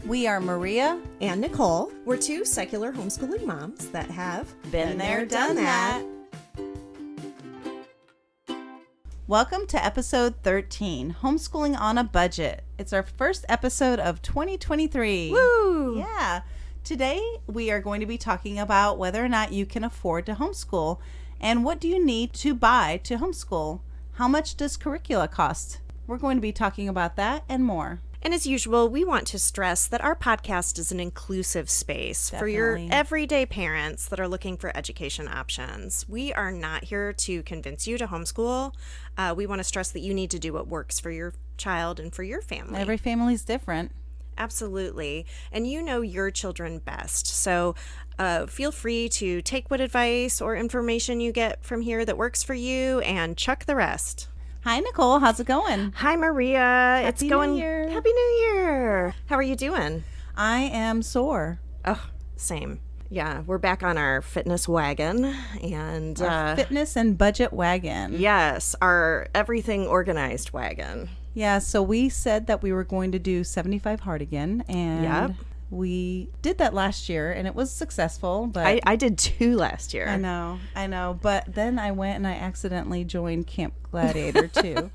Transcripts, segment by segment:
We are Maria and Nicole. We're two secular homeschooling moms that have been there, done that. Welcome to episode 13, Homeschooling on a Budget. It's our first episode of 2023. Woo! Yeah. Today, we are going to be talking about whether or not you can afford to homeschool and what do you need to buy to homeschool. How much does curricula cost? We're going to be talking about that and more. And as usual, we want to stress that our podcast is an inclusive space for your everyday parents that are looking for education options. We are not here to convince you to homeschool. We want to stress that you need to do what works for your child and for your family. Every family's different. Absolutely. And you know your children best. So feel free to take what advice or information you get from here that works for you and chuck the rest. Hi, Nicole. How's it going? Hi, Maria. Happy New Year. Happy New Year. How are you doing? I am sore. Oh, same. Yeah, we're back on our fitness wagon and our fitness and budget wagon. Yes, our everything organized wagon. Yeah, so we said that we were going to do 75 hard again, and we did that last year, and it was successful. But I did 2 last year. I know. But then I went and I accidentally joined Camp Gladiator too.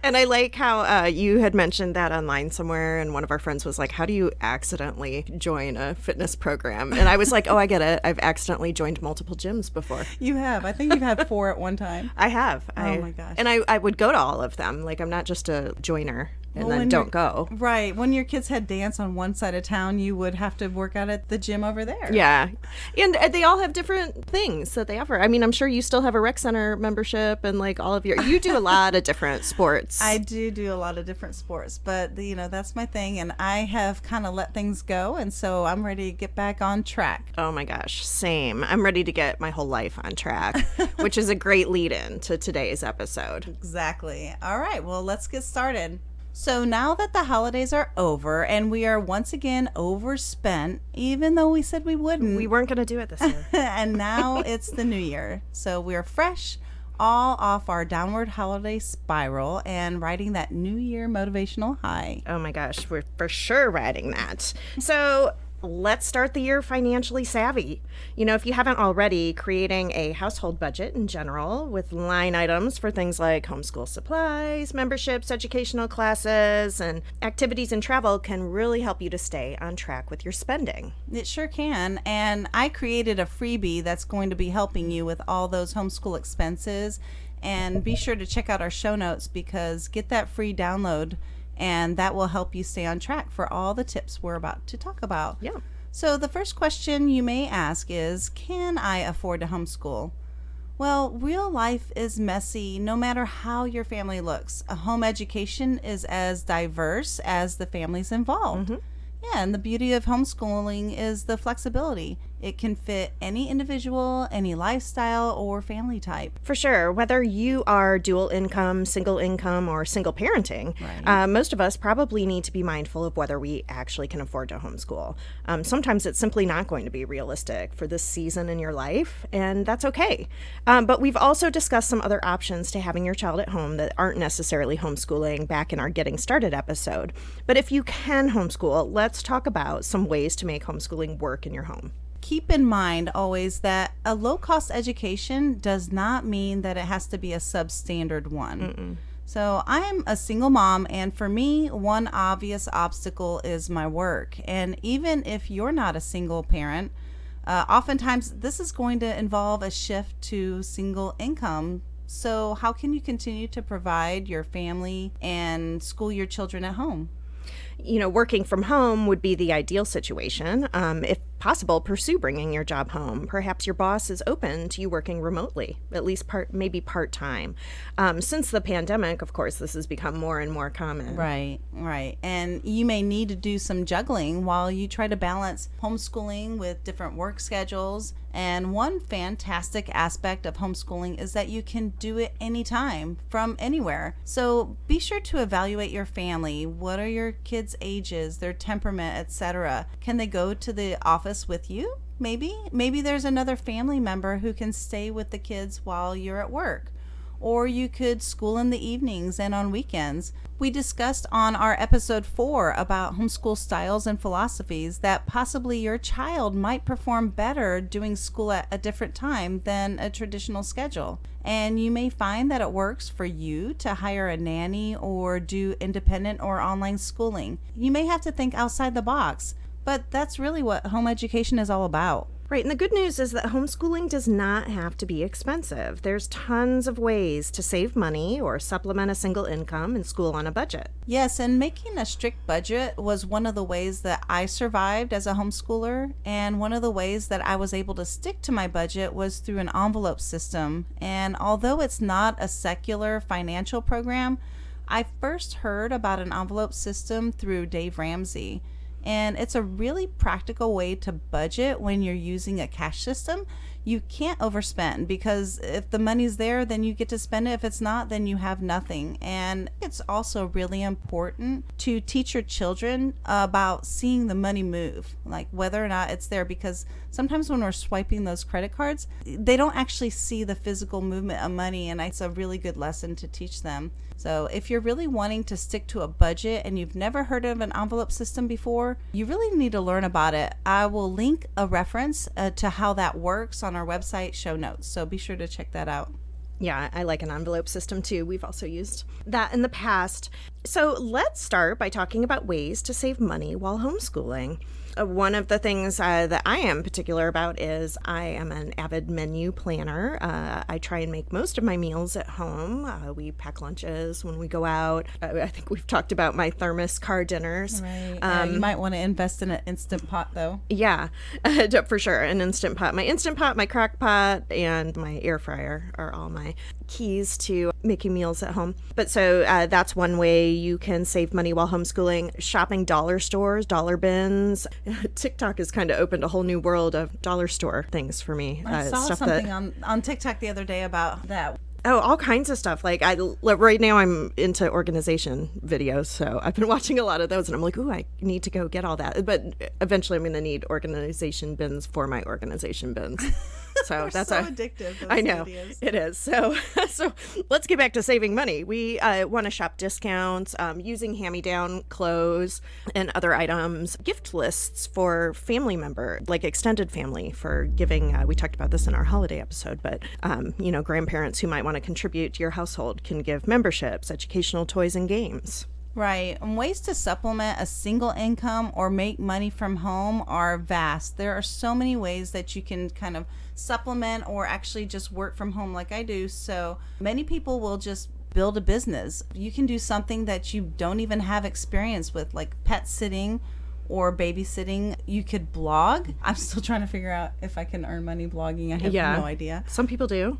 And I like how you had mentioned that online somewhere, and one of our friends was like, how do you accidentally join a fitness program? And I was like, oh, I get it. I've accidentally joined multiple gyms before. You have. I think you've had 4 at one time. I have. Oh my gosh. And I would go to all of them. Like, I'm not just a joiner. And then don't go. Right. When your kids had dance on one side of town, you would have to work out at the gym over there. Yeah. And they all have different things that they offer. I mean, I'm sure you still have a rec center membership and like all of you do a lot of different sports. I do a lot of different sports, but that's my thing. And I have kind of let things go. And so I'm ready to get back on track. Oh my gosh. Same. I'm ready to get my whole life on track, which is a great lead in to today's episode. Exactly. All right. Well, let's get started. So now that the holidays are over and we are once again overspent, even though we said we wouldn't. We weren't going to do it this year. And now it's the new year. So we're fresh, all off our downward holiday spiral and riding that new year motivational high. Oh my gosh, we're for sure riding that. So let's start the year financially savvy. If you haven't already, creating a household budget in general with line items for things like homeschool supplies, memberships, educational classes, and activities and travel can really help you to stay on track with your spending. It sure can. And I created a freebie that's going to be helping you with all those homeschool expenses. And be sure to check out our show notes because get that free download. And that will help you stay on track for all the tips we're about to talk about. Yeah. So the first question you may ask is, can I afford to homeschool? Well, real life is messy no matter how your family looks. A home education is as diverse as the families involved. Mm-hmm. Yeah, and the beauty of homeschooling is the flexibility. It can fit any individual, any lifestyle, or family type. For sure. Whether you are dual income, single or single parenting, right. Most of us probably need to be mindful of whether we actually can afford to homeschool. Sometimes it's simply not going to be realistic for this season in your life, and that's okay. But we've also discussed some other options to having your child at home that aren't necessarily homeschooling back in our Getting Started episode. But if you can homeschool, let's talk about some ways to make homeschooling work in your home. Keep in mind always that a low-cost education does not mean that it has to be a substandard one. Mm-mm. So I'm a single mom, and for me, one obvious obstacle is my work. And even if you're not a single parent, oftentimes this is going to involve a shift to single income. So how can you continue to provide your family and school your children at home? Working from home would be the ideal situation. If possible, pursue bringing your job home. Perhaps your boss is open to you working remotely, at least maybe part-time. Since the pandemic, of course, this has become more and more common. Right. And you may need to do some juggling while you try to balance homeschooling with different work schedules. And one fantastic aspect of homeschooling is that you can do it anytime from anywhere. So be sure to evaluate your family. What are your kids' ages, their temperament, etc.? Can they go to the office with you? Maybe there's another family member who can stay with the kids while you're at work. or you could school in the evenings and on weekends. We discussed on our episode 4 about homeschool styles and philosophies that possibly your child might perform better doing school at a different time than a traditional schedule. And you may find that it works for you to hire a nanny or do independent or online schooling. You may have to think outside the box, but that's really what home education is all about. Right, and the good news is that homeschooling does not have to be expensive. There's tons of ways to save money or supplement a single income and school on a budget. Yes, and making a strict budget was one of the ways that I survived as a homeschooler, and one of the ways that I was able to stick to my budget was through an envelope system. And although it's not a secular financial program, I first heard about an envelope system through Dave Ramsey. And it's a really practical way to budget when you're using a cash system. You can't overspend because if the money's there, then you get to spend it. If it's not, then you have nothing. And it's also really important to teach your children about seeing the money move, like whether or not it's there, because sometimes when we're swiping those credit cards, they don't actually see the physical movement of money, and it's a really good lesson to teach them. So if you're really wanting to stick to a budget and you've never heard of an envelope system before, you really need to learn about it. I will link a reference to how that works on our website show notes, so be sure to check that out. Yeah, I like an envelope system too. We've also used that in the past. So let's start by talking about ways to save money while homeschooling. One of the things that I am particular about is I am an avid menu planner. I try and make most of my meals at home. We pack lunches when we go out. I think we've talked about my thermos car dinners. Right. You might want to invest in an Instant Pot, though. Yeah, for sure. An Instant Pot. My Instant Pot, my crock pot, and my air fryer are all my keys to making meals at home. But so that's one way you can save money while homeschooling. Shopping dollar stores, dollar bins. TikTok has kind of opened a whole new world of dollar store things for me. I saw something on TikTok the other day about that. Oh, all kinds of stuff. Like right now I'm into organization videos, so I've been watching a lot of those, and I'm like, ooh, I need to go get all that. But eventually I'm going to need organization bins for my organization bins. So that's so addictive. Those I know videos. It is. So let's get back to saving money. We want to shop discounts, using hand-me-down clothes and other items, gift lists for family member, like extended family, for giving. We talked about this in our holiday episode, but grandparents who might want to contribute to your household can give memberships, educational toys, and games. Right. And ways to supplement a single income or make money from home are vast. There are so many ways that you can kind of supplement or actually just work from home like I do. So many people will just build a business. You can do something that you don't even have experience with, like pet sitting or babysitting. You could blog. I'm still trying to figure out if I can earn money blogging. I have no idea. Some people do.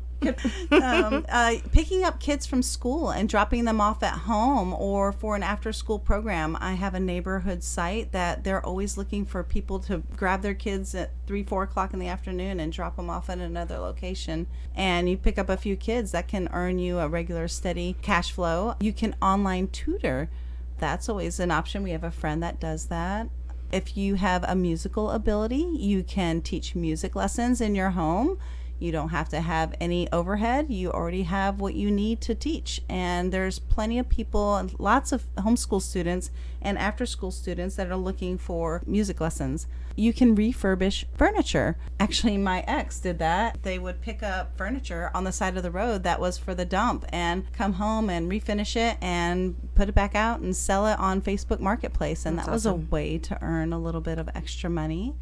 Picking up kids from school and dropping them off at home, or for an after-school program. I have a neighborhood site that they're always looking for people to grab their kids at 3-4 o'clock in the afternoon and drop them off at another location. And you pick up a few kids, that can earn you a regular steady cash flow. You can online tutor. That's always an option. We have a friend that does that. If you have a musical ability, you can teach music lessons in your home. You don't have to have any overhead. You already have what you need to teach. And there's plenty of people, lots of homeschool students and after school students that are looking for music lessons. You can refurbish furniture. Actually, my ex did that. They would pick up furniture on the side of the road that was for the dump and come home and refinish it and put it back out and sell it on Facebook Marketplace. And That's that was awesome. a way to earn a little bit of extra money.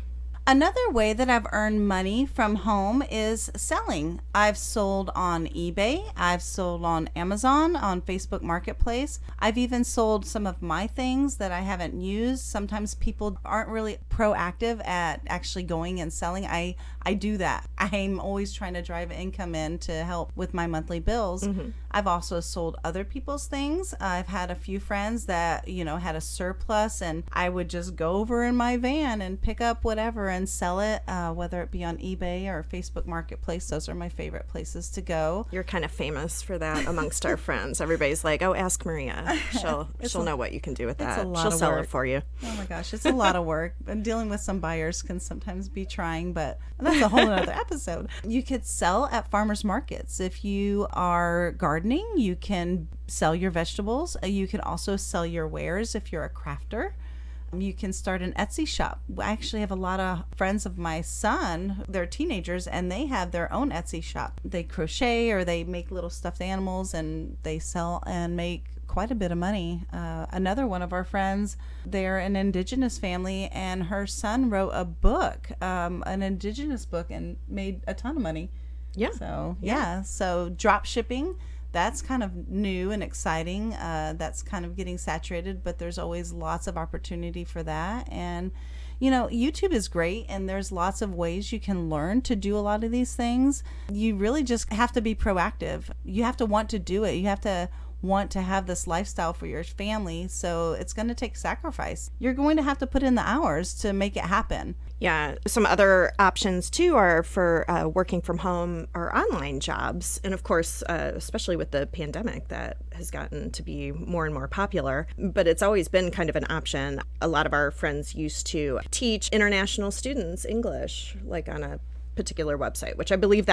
Another way that I've earned money from home is selling. I've sold on eBay. I've sold on Amazon, on Facebook Marketplace. I've even sold some of my things that I haven't used. Sometimes people aren't really proactive at actually going and selling. I do that. I'm always trying to drive income in to help with my monthly bills. Mm-hmm. I've also sold other people's things. I've had a few friends that, had a surplus, and I would just go over in my van and pick up whatever and sell it, whether it be on eBay or Facebook Marketplace. Those are my favorite places to go. You're kind of famous for that amongst our friends. Everybody's like, "Oh, ask Maria. She'll know what you can do with that. A lot She'll of sell work. it for you." Oh my gosh, it's a lot of work. And dealing with some buyers can sometimes be trying, but that's a whole other episode. You could sell at farmers markets. If you are gardening, you can sell your vegetables. You can also sell your wares if you're a crafter. You can start an Etsy shop. I actually have a lot of friends of my son, they're teenagers, and they have their own Etsy shop. They crochet or they make little stuffed animals and they sell and make quite a bit of money. Another one of our friends, they're an indigenous family, and her son wrote a book, an indigenous book, and made a ton of money. Yeah. So, yeah. So drop shipping, that's kind of new and exciting. That's kind of getting saturated, but there's always lots of opportunity for that. And, you know, YouTube is great, and there's lots of ways you can learn to do a lot of these things. You really just have to be proactive. You have to want to do it. You have to want to have this lifestyle for your family. So it's going to take sacrifice. You're going to have to put in the hours to make it happen. Yeah. Some other options too are for working from home or online jobs. And of course, especially with the pandemic, that has gotten to be more and more popular, but it's always been kind of an option. A lot of our friends used to teach international students English, like on a particular website, which I believe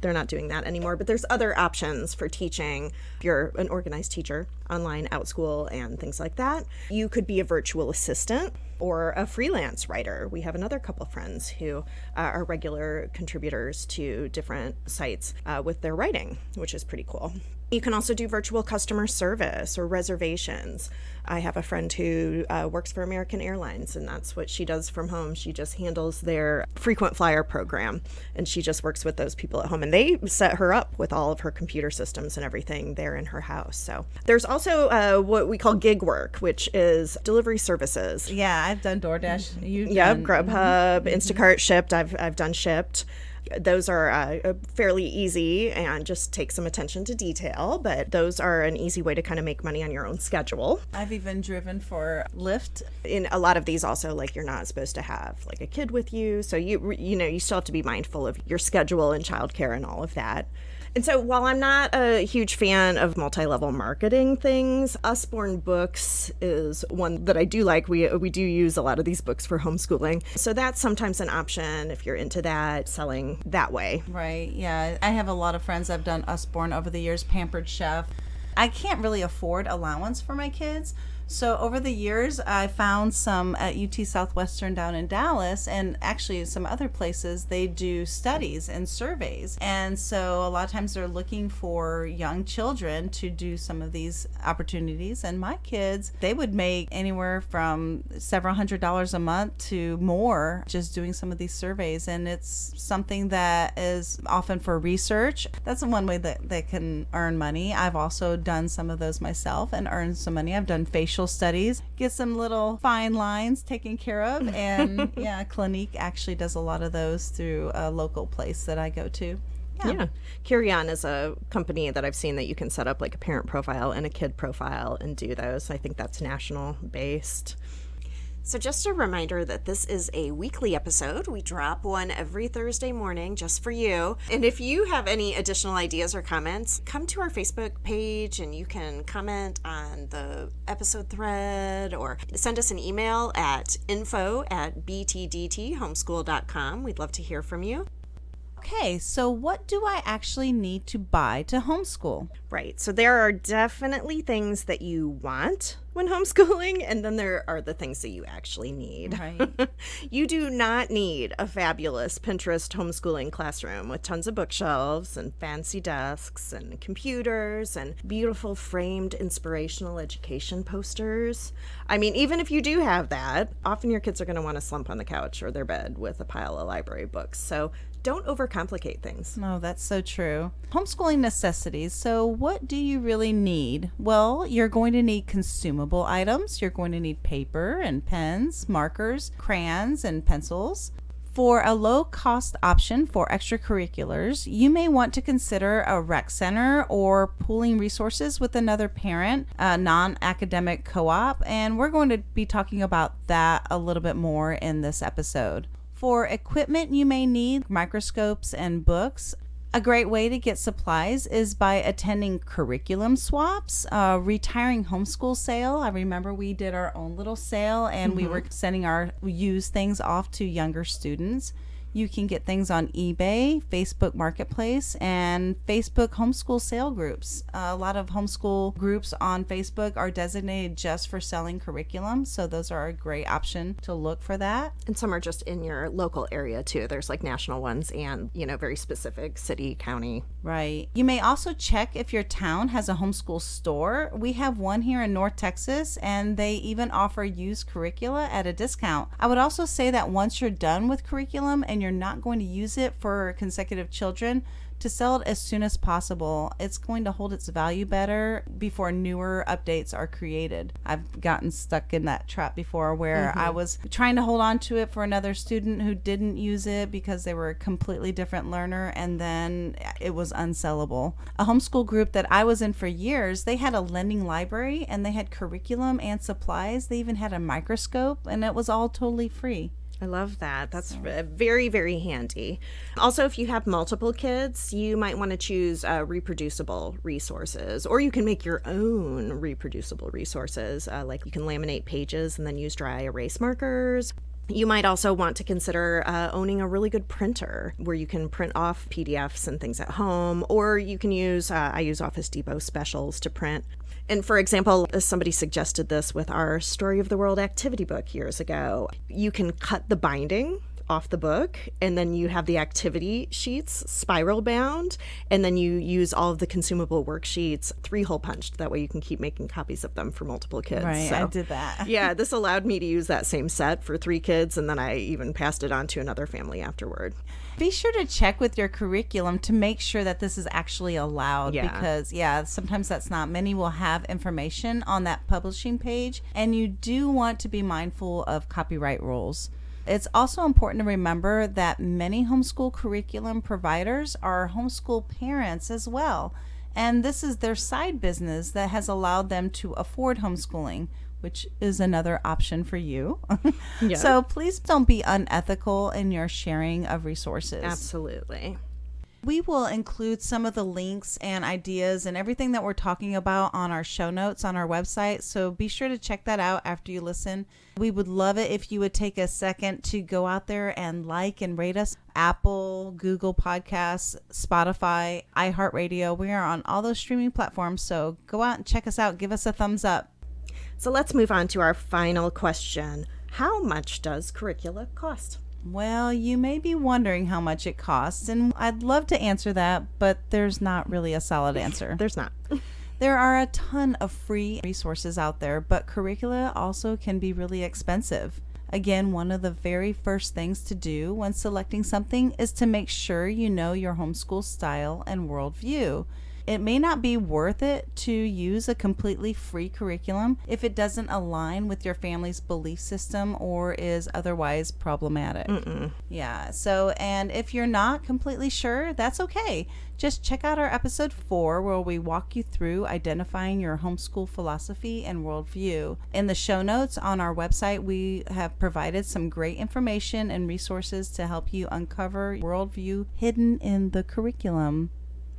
they're not doing that anymore, but there's other options for teaching. If you're an organized teacher, online, OutSchool, and things like that. You could be a virtual assistant or a freelance writer. We have another couple of friends who are regular contributors to different sites with their writing, which is pretty cool. You can also do virtual customer service or reservations. I have a friend who works for American Airlines, and that's what she does from home. She just handles their frequent flyer program, and she just works with those people at home. And they set her up with all of her computer systems and everything there in her house. So there's also what we call gig work, which is delivery services. Yeah, I've done DoorDash. Yep, Grubhub, Instacart, Shipped. I've done Shipped. Those are fairly easy and just take some attention to detail, but those are an easy way to kind of make money on your own schedule. I've even driven for Lyft. In a lot of these also, like, you're not supposed to have like a kid with you, so you still have to be mindful of your schedule and childcare and all of that. And so while I'm not a huge fan of multi-level marketing things, Usborne Books is one that I do like. We do use a lot of these books for homeschooling. So that's sometimes an option if you're into that, selling that way. Right, yeah. I have a lot of friends that have done Usborne over the years, Pampered Chef. I can't really afford allowance for my kids. So over the years, I found some at UT Southwestern down in Dallas, and actually some other places, they do studies and surveys. And so a lot of times they're looking for young children to do some of these opportunities. And my kids, they would make anywhere from several $100s a month to more just doing some of these surveys. And it's something that is often for research. That's one way that they can earn money. I've also done some of those myself and earned some money. I've done facial studies, get some little fine lines taken care of. And yeah, Clinique actually does a lot of those through a local place that I go to. Yeah. Curion is a company that I've seen that you can set up like a parent profile and a kid profile and do those. I think that's national based. So just a reminder that this is a weekly episode. We drop one every Thursday morning just for you. And if you have any additional ideas or comments, come to our Facebook page and you can comment on the episode thread or send us an email at info@btdthomeschool.com. We'd love to hear from you. Okay, so what do I actually need to buy to homeschool? Right. So there are definitely things that you want when homeschooling, and then there are the things that you actually need. Right. You do not need a fabulous Pinterest homeschooling classroom with tons of bookshelves and fancy desks and computers and beautiful framed inspirational education posters. I mean, even if you do have that, often your kids are going to want to slump on the couch or their bed with a pile of library books. So don't overcomplicate things. No, that's so true. Homeschooling necessities. So what do you really need? Well, you're going to need consumable items. You're going to need paper and pens, markers, crayons, and pencils. For a low-cost option for extracurriculars, you may want to consider a rec center or pooling resources with another parent, a non-academic co-op, and we're going to be talking about that a little bit more in this episode. For equipment, you may need microscopes and books. A great way to get supplies is by attending curriculum swaps, retiring homeschool sale. I remember we did our own little sale and we were sending our used things off to younger students. You can get things on eBay, Facebook Marketplace, and Facebook homeschool sale groups. A lot of homeschool groups on Facebook are designated just for selling curriculum, so those are a great option to look for that. And some are just in your local area too. There's like national ones and, very specific city, county. Right. You may also check if your town has a homeschool store. We have one here in North Texas, and they even offer used curricula at a discount. I would also say that once you're done with curriculum and you're not going to use it for consecutive children, to sell it as soon as possible. It's going to hold its value better before newer updates are created. I've gotten stuck in that trap before where I was trying to hold on to it for another student who didn't use it because they were a completely different learner, and then it was unsellable. A homeschool group that I was in for years, they had a lending library and they had curriculum and supplies. They even had a microscope, and it was all totally free. I love that. That's very, very handy. Also, if you have multiple kids, you might want to choose reproducible resources, or you can make your own reproducible resources. Like you can laminate pages and then use dry erase markers. You might also want to consider owning a really good printer where you can print off PDFs and things at home, or you can use, I use Office Depot specials to print. And for example, somebody suggested this with our Story of the World activity book years ago. You can cut the binding off the book, and then you have the activity sheets spiral bound, and then you use all of the consumable worksheets 3-hole punched. That way you can keep making copies of them for multiple kids. Right, I did that. Yeah, this allowed me to use that same set for 3 kids, and then I even passed it on to another family afterward. Be sure to check with your curriculum to make sure that this is actually allowed because, sometimes that's not. Many will have information on that publishing page, and you do want to be mindful of copyright rules. It's also important to remember that many homeschool curriculum providers are homeschool parents as well, and this is their side business that has allowed them to afford homeschooling, which is another option for you. Yeah. So please don't be unethical in your sharing of resources. Absolutely. We will include some of the links and ideas and everything that we're talking about on our show notes on our website, so be sure to check that out after you listen. We would love it if you would take a second to go out there and like and rate us. Apple, Google Podcasts, Spotify, iHeartRadio. We are on all those streaming platforms, so go out and check us out. Give us a thumbs up. So let's move on to our final question. How much does curricula cost? Well, you may be wondering how much it costs, and I'd love to answer that, but there's not really a solid answer. There's not. There are a ton of free resources out there, but curricula also can be really expensive. Again, one of the very first things to do when selecting something is to make sure you know your homeschool style and worldview. It may not be worth it to use a completely free curriculum if it doesn't align with your family's belief system or is otherwise problematic. Yeah, and if you're not completely sure, that's okay. Just check out our episode 4 where we walk you through identifying your homeschool philosophy and worldview. In the show notes on our website, we have provided some great information and resources to help you uncover worldview hidden in the curriculum.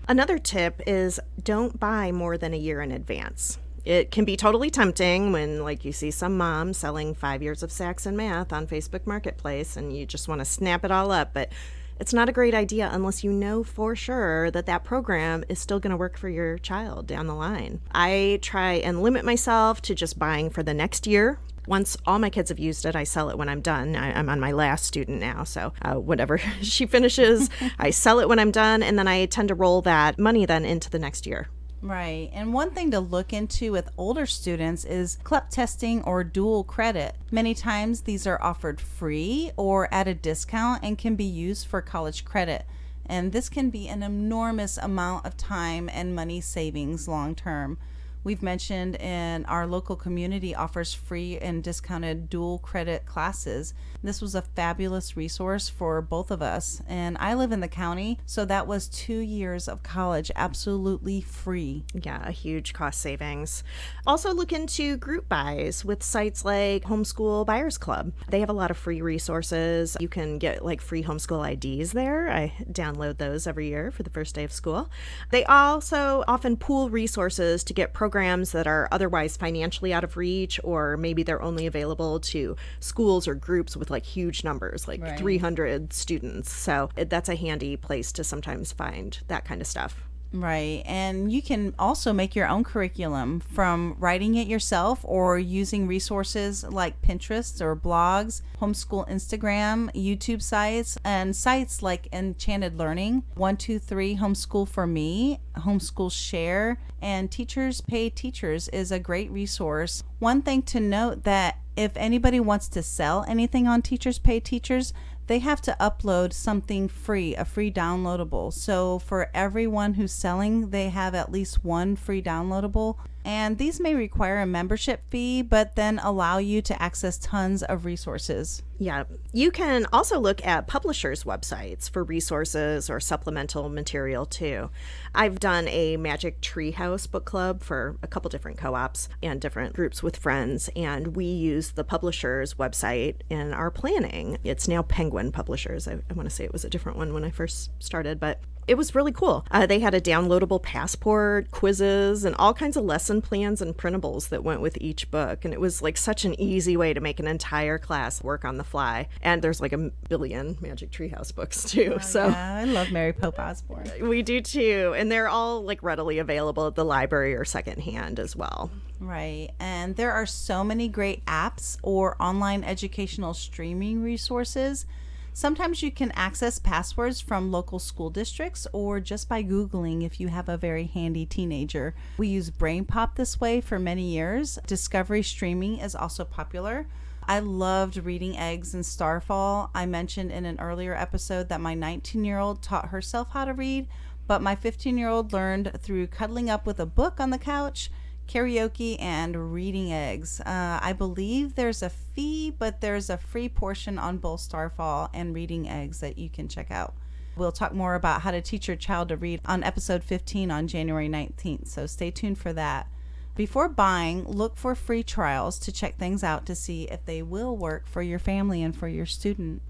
Another tip is don't buy more than a year in advance. It can be totally tempting when, you see some mom selling 5 years of Saxon math on Facebook Marketplace and you just want to snap it all up, but it's not a great idea unless you know for sure that program is still going to work for your child down the line. I try and limit myself to just buying for the next year. Once all my kids have used it, I sell it when I'm done. I'm on my last student now, so whenever she finishes, I sell it when I'm done, and then I tend to roll that money then into the next year. Right. And one thing to look into with older students is CLEP testing or dual credit. Many times these are offered free or at a discount and can be used for college credit. And this can be an enormous amount of time and money savings long term. we've mentioned in our local community offers free and discounted dual credit classes. This was a fabulous resource for both of us. And I live in the county, so that was 2 years of college absolutely free. Yeah, a huge cost savings. Also look into group buys with sites like Homeschool Buyers Club. They have a lot of free resources. You can get like free homeschool IDs there. I download those every year for the first day of school. They also often pool resources to get programs that are otherwise financially out of reach, or maybe they're only available to schools or groups with like huge numbers, like Right. 300 students. So that's a handy place to sometimes find that kind of stuff. Right. And you can also make your own curriculum from writing it yourself or using resources like Pinterest or blogs, Homeschool Instagram, YouTube sites, and sites like Enchanted Learning, 123 Homeschool for Me, Homeschool Share, and Teachers Pay Teachers is a great resource. One thing to note that if anybody wants to sell anything on Teachers Pay Teachers, they have to upload something free, a free downloadable. So for everyone who's selling, they have at least one free downloadable. And these may require a membership fee, but then allow you to access tons of resources. Yeah. You can also look at publishers' websites for resources or supplemental material too. I've done a Magic Treehouse book club for a couple different co-ops and different groups with friends, and we use the publishers' website in our planning. It's now Penguin Publishers. I want to say it was a different one when I first started, but it was really cool. They had a downloadable passport, quizzes, and all kinds of lesson plans and printables that went with each book. And it was like such an easy way to make an entire class work on the fly. And there's like a billion Magic Treehouse books too. Yeah, I love Mary Pope Osborne. We do too. And they're all like readily available at the library or secondhand as well. Right. And there are so many great apps or online educational streaming resources. Sometimes you can access passwords from local school districts or just by Googling if you have a very handy teenager. We use BrainPop this way for many years. Discovery streaming is also popular. I loved reading Eggs and Starfall. I mentioned in an earlier episode that my 19-year-old taught herself how to read, but my 15-year-old learned through cuddling up with a book on the couch, karaoke, and reading Eggs. I believe there's a fee, but there's a free portion on both Starfall and Reading Eggs that you can check out. We'll talk more about how to teach your child to read on episode 15 on January 19th, so stay tuned for that. Before buying, look for free trials to check things out to see if they will work for your family and for your student.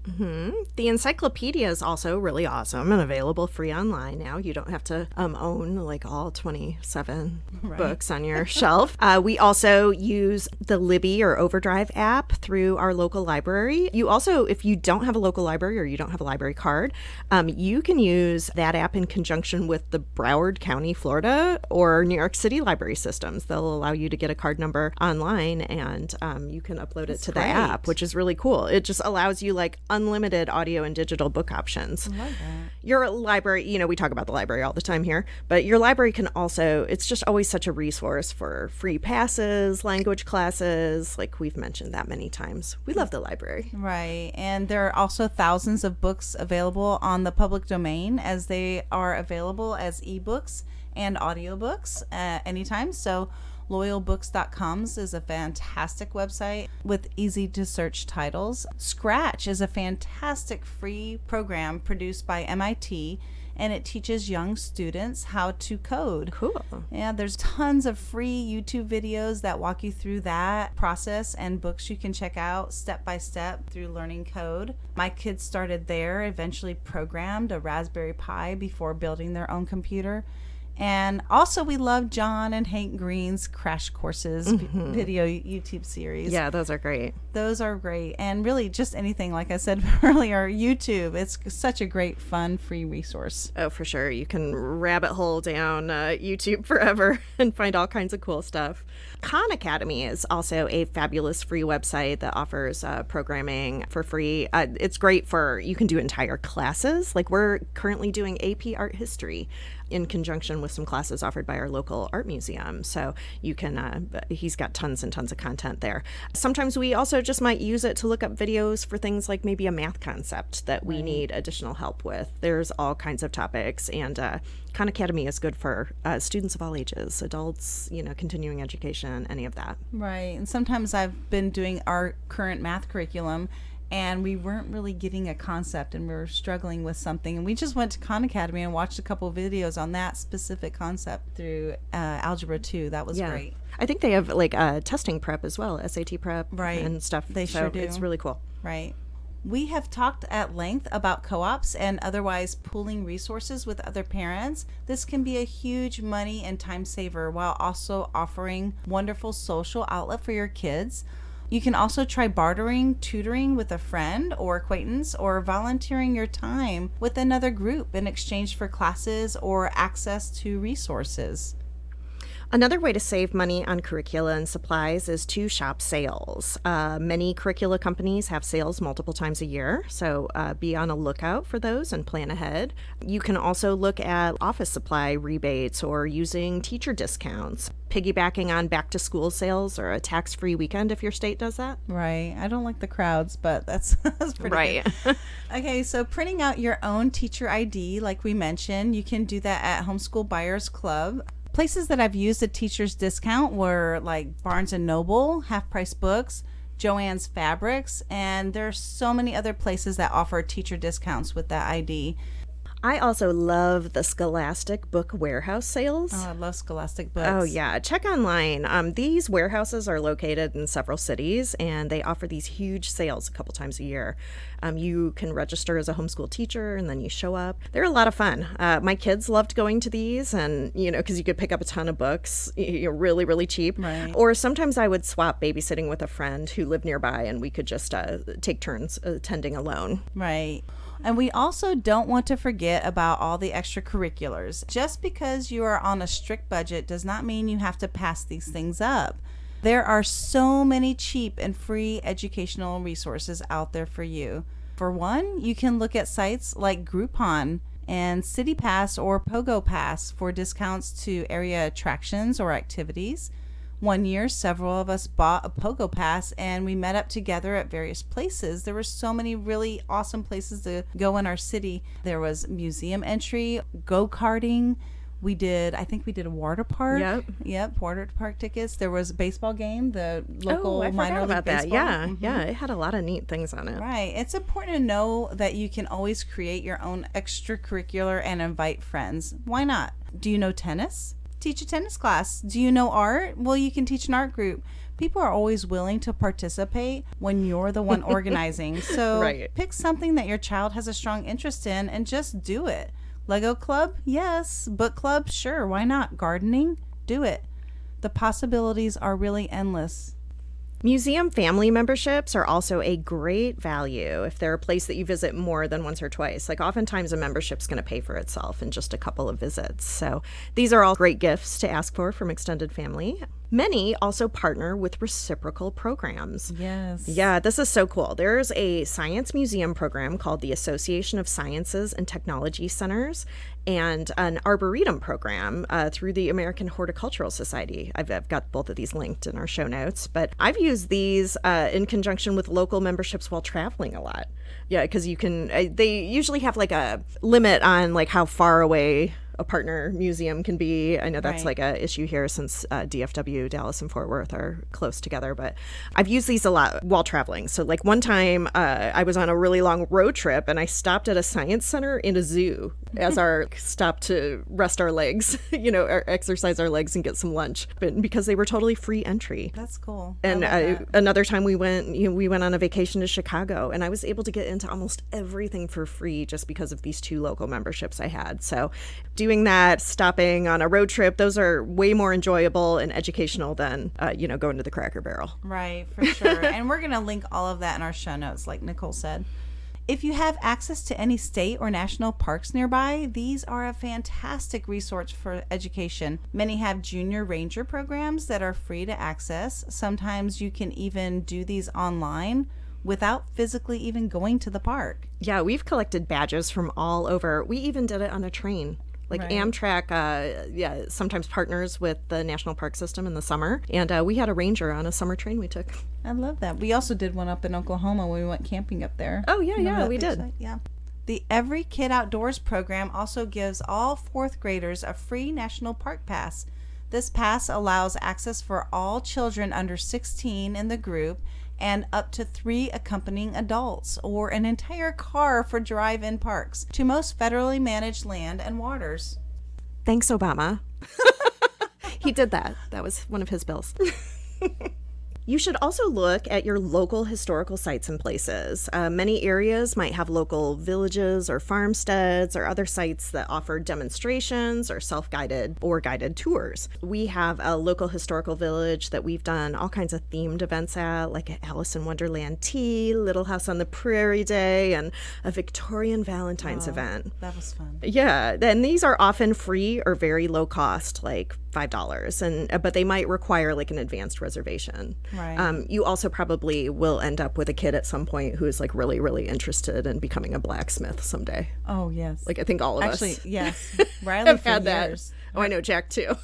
The encyclopedia is also really awesome and available free online now. You don't have to own like all 27 books on your shelf. We also use the Libby or Overdrive app through our local library. You also, if you don't have a local library or you don't have a library card, you can use that app in conjunction with the Broward County, Florida, or New York City library systems. They'll allow you to get a card number online, and you can upload it to the app, which is really cool. It just allows you like unlimited audio and digital book options. I love that. Your library, you know, we talk about the library all the time here, but your library can also, it's just always such a resource for free passes, language classes, like we've mentioned that many times. We love the library. Right. And there are also thousands of books available on the public domain, as they are available as ebooks and audiobooks anytime. So loyalbooks.com is a fantastic website with easy to search titles. Scratch is a fantastic free program produced by MIT, and it teaches young students how to code. Cool. Yeah, there's tons of free YouTube videos that walk you through that process, and books you can check out step by step through learning code. My kids started there, eventually programmed a Raspberry Pi before building their own computer. And also we love John and Hank Green's Crash Courses video YouTube series. Yeah, those are great. Those are great. And really just anything, like I said earlier, YouTube. It's such a great, fun, free resource. Oh, for sure. You can rabbit hole down YouTube forever and find all kinds of cool stuff. Khan Academy is also a fabulous free website that offers programming for free. It's great for, you can do entire classes. Like we're currently doing AP Art History. in conjunction with some classes offered by our local art museum. So you can, he's got tons and tons of content there. Sometimes we also just might use it to look up videos for things like maybe a math concept that we need additional help with. There's all kinds of topics, and Khan Academy is good for students of all ages, adults, continuing education, any of that. Right. And sometimes I've been doing our current math curriculum, and we weren't really getting a concept, and we were struggling with something. And we just went to Khan Academy and watched a couple of videos on that specific concept through Algebra 2. That was great. I think they have like testing prep as well, SAT prep and stuff. They sure do. It's really cool. Right. We have talked at length about co-ops and otherwise pooling resources with other parents. This can be a huge money and time saver while also offering wonderful social outlet for your kids. You can also try bartering, tutoring with a friend or acquaintance, or volunteering your time with another group in exchange for classes or access to resources. Another way to save money on curricula and supplies is to shop sales. Many curricula companies have sales multiple times a year, so be on a lookout for those and plan ahead. You can also look at office supply rebates or using teacher discounts, piggybacking on back-to-school sales or a tax-free weekend if your state does that. Right. I don't like the crowds, but that's pretty good. Okay, so printing out your own teacher ID, like we mentioned, you can do that at Homeschool Buyers Club. Places that I've used a teacher's discount were like Barnes & Noble, Half Price Books, Joann's Fabrics, and there's so many other places that offer teacher discounts with that ID. I also love the Scholastic Book Warehouse sales. Oh, I love Scholastic Books. Oh, yeah. Check online. These warehouses are located in several cities, and they offer these huge sales a couple times a year. You can register as a homeschool teacher, and then you show up. They're a lot of fun. My kids loved going to these, and, because you could pick up a ton of books, really, really cheap. Right. Or sometimes I would swap babysitting with a friend who lived nearby, and we could just take turns attending alone. Right. And we also don't want to forget about all the extracurriculars. Just because you are on a strict budget does not mean you have to pass these things up. There are so many cheap and free educational resources out there for you. For one, you can look at sites like Groupon and CityPass or Pogo Pass for discounts to area attractions or activities. One year, several of us bought a Pogo Pass and we met up together at various places. There were so many really awesome places to go in our city. There was museum entry, go-karting. I think we did a water park. Yep, water park tickets. There was a baseball game, the local minor league baseball. That. Yeah, it had a lot of neat things on it. Right. It's important to know that you can always create your own extracurricular and invite friends. Why not? Do you know tennis? Teach a tennis class. Do you know art? Well, you can teach an art group. People are always willing to participate when you're the one organizing. So pick something that your child has a strong interest in and just do it. Lego club? Yes. Book club? Sure. Why not? Gardening? Do it. The possibilities are really endless. Museum family memberships are also a great value if they're a place that you visit more than once or twice. Like oftentimes a membership's going to pay for itself in just a couple of visits. So these are all great gifts to ask for from extended family. Many also partner with reciprocal programs. Yes. Yeah, this is so cool. There's a science museum program called the Association of Sciences and Technology Centers and an arboretum program through the American Horticultural Society. I've got both of these linked in our show notes, but I've used these in conjunction with local memberships while traveling a lot. Yeah, because you can, they usually have like a limit on like how far away a partner museum can be. I know that's like a issue here since DFW, Dallas, and Fort Worth are close together, but I've used these a lot while traveling. So like one time I was on a really long road trip and I stopped at a science center in a zoo as our stop to rest our legs, or exercise our legs and get some lunch, but because they were totally free entry. That's cool. And another time we went on a vacation to Chicago and I was able to get into almost everything for free just because of these 2 local memberships I had. So doing that, stopping on a road trip, those are way more enjoyable and educational than, going to the Cracker Barrel. Right, for sure. And we're going to link all of that in our show notes, like Nicole said. If you have access to any state or national parks nearby, these are a fantastic resource for education. Many have junior ranger programs that are free to access. Sometimes you can even do these online without physically even going to the park. Yeah, we've collected badges from all over. We even did it on a train. Like Right. Amtrak, sometimes partners with the National Park System in the summer. And we had a ranger on a summer train we took. I love that. We also did one up in Oklahoma when we went camping up there. Oh, yeah, Remember yeah, that we big did. site? Yeah. The Every Kid Outdoors program also gives all fourth graders a free National Park Pass. This pass allows access for all children under 16 in the group and up to 3 accompanying adults or an entire car for drive-in parks to most federally managed land and waters. Thanks, Obama. He did that. That was one of his bills. You should also look at your local historical sites and places. Many areas might have local villages or farmsteads or other sites that offer demonstrations or self-guided or guided tours. We have a local historical village that we've done all kinds of themed events at, like Alice in Wonderland Tea, Little House on the Prairie Day, and a Victorian Valentine's event. That was fun. Yeah, and these are often free or very low cost, like $5, but they might require like an advanced reservation. Right. You also probably will end up with a kid at some point who is like really, really interested in becoming a blacksmith someday. Oh, yes. Like I think all of Actually, us yes. Riley have for had that. years. Oh, I know Jack too.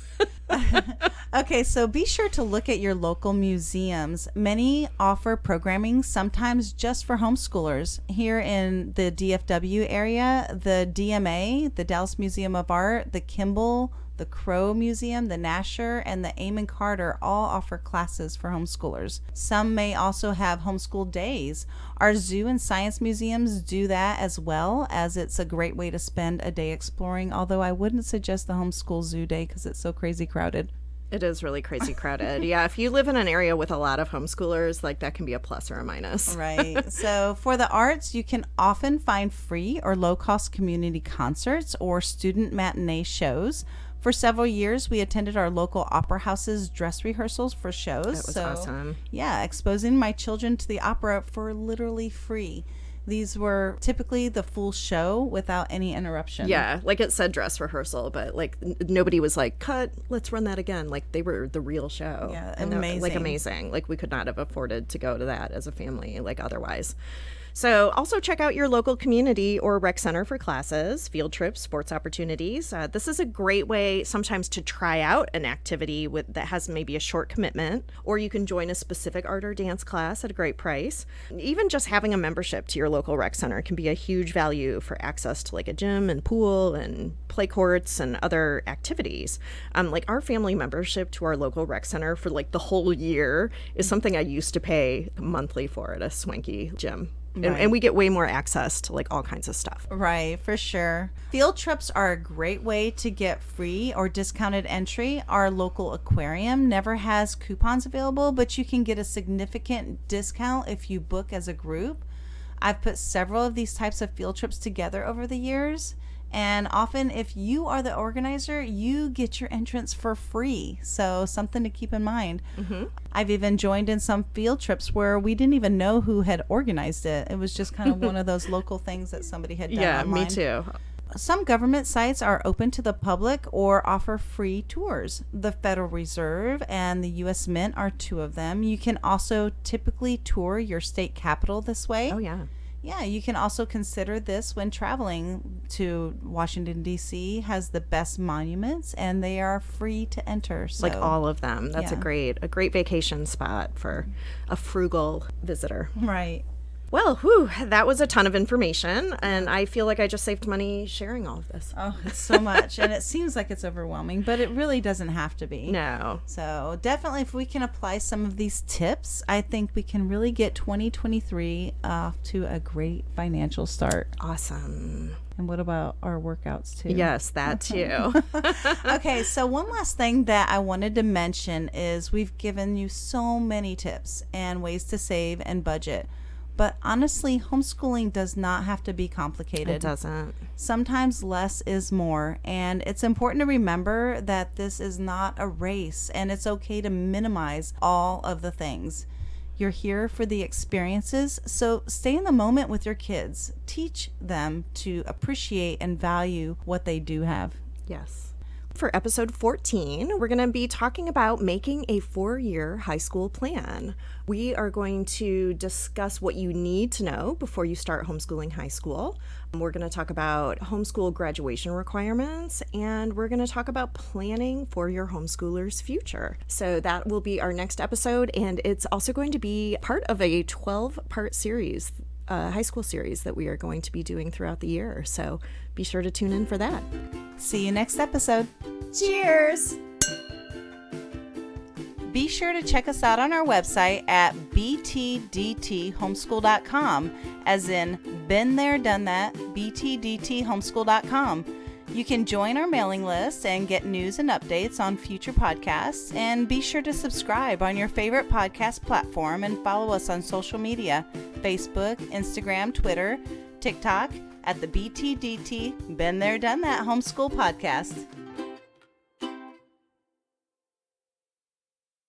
Okay, so be sure to look at your local museums. Many offer programming, sometimes just for homeschoolers. Here in the DFW area, the DMA, the Dallas Museum of Art, the Kimball, the Crow Museum, the Nasher, and the Amon Carter all offer classes for homeschoolers. Some may also have homeschool days. Our zoo and science museums do that as well, as it's a great way to spend a day exploring, although I wouldn't suggest the homeschool zoo day because it's so crazy crowded. It is really crazy crowded. Yeah, if you live in an area with a lot of homeschoolers, like that can be a plus or a minus. Right. So for the arts, you can often find free or low-cost community concerts or student matinee shows. For several years, we attended our local opera house's dress rehearsals for shows. That was awesome. Yeah, exposing my children to the opera for literally free. These were typically the full show without any interruption. Yeah, like it said dress rehearsal, but like nobody was like, cut, let's run that again. Like they were the real show. Yeah, And amazing. Like we could not have afforded to go to that as a family, like otherwise. So also check out your local community or rec center for classes, field trips, sports opportunities. This is a great way sometimes to try out an activity that has maybe a short commitment, or you can join a specific art or dance class at a great price. Even just having a membership to your local rec center can be a huge value for access to like a gym and pool and play courts and other activities. Like our family membership to our local rec center for like the whole year is something I used to pay monthly for at a swanky gym. Right. And we get way more access to like all kinds of stuff. Right, for sure. Field trips are a great way to get free or discounted entry. Our local aquarium never has coupons available, but you can get a significant discount if you book as a group. I've put several of these types of field trips together over the years. And often if you are the organizer, you get your entrance for free. So something to keep in mind. Mm-hmm. I've even joined in some field trips where we didn't even know who had organized it. It was just kind of one of those local things that somebody had done online. Me too. Some government sites are open to the public or offer free tours. The Federal Reserve and the U.S. Mint are 2 of them. You can also typically tour your state capitol this way. Oh, yeah. Yeah, you can also consider this when traveling to Washington, D.C. has the best monuments, and they are free to enter. So, Like all of them. That's yeah. a great vacation spot for a frugal visitor. Right. Well, that was a ton of information, and I feel like I just saved money sharing all of this. Oh, it's so much, and it seems like it's overwhelming, but it really doesn't have to be. No. So definitely if we can apply some of these tips, I think we can really get 2023 off to a great financial start. Awesome. And what about our workouts too? Yes, that too. Okay, so one last thing that I wanted to mention is we've given you so many tips and ways to save and budget. But honestly, homeschooling does not have to be complicated. It doesn't. Sometimes less is more, and it's important to remember that this is not a race, and it's okay to minimize all of the things. You're here for the experiences, so stay in the moment with your kids. Teach them to appreciate and value what they do have. Yes. For episode 14, we're going to be talking about making a 4-year high school plan. We are going to discuss what you need to know before you start homeschooling high school. We're going to talk about homeschool graduation requirements, and we're going to talk about planning for your homeschooler's future. So that will be our next episode, and it's also going to be part of a 12-part series, high school series that we are going to be doing throughout the year. So be sure to tune in for that. See you next episode. Cheers! Be sure to check us out on our website at btdthomeschool.com, as in been there, done that, btdthomeschool.com. You can join our mailing list and get news and updates on future podcasts, and be sure to subscribe on your favorite podcast platform and follow us on social media, Facebook, Instagram, Twitter, TikTok, at the BTDT Been There, Done That Homeschool Podcast.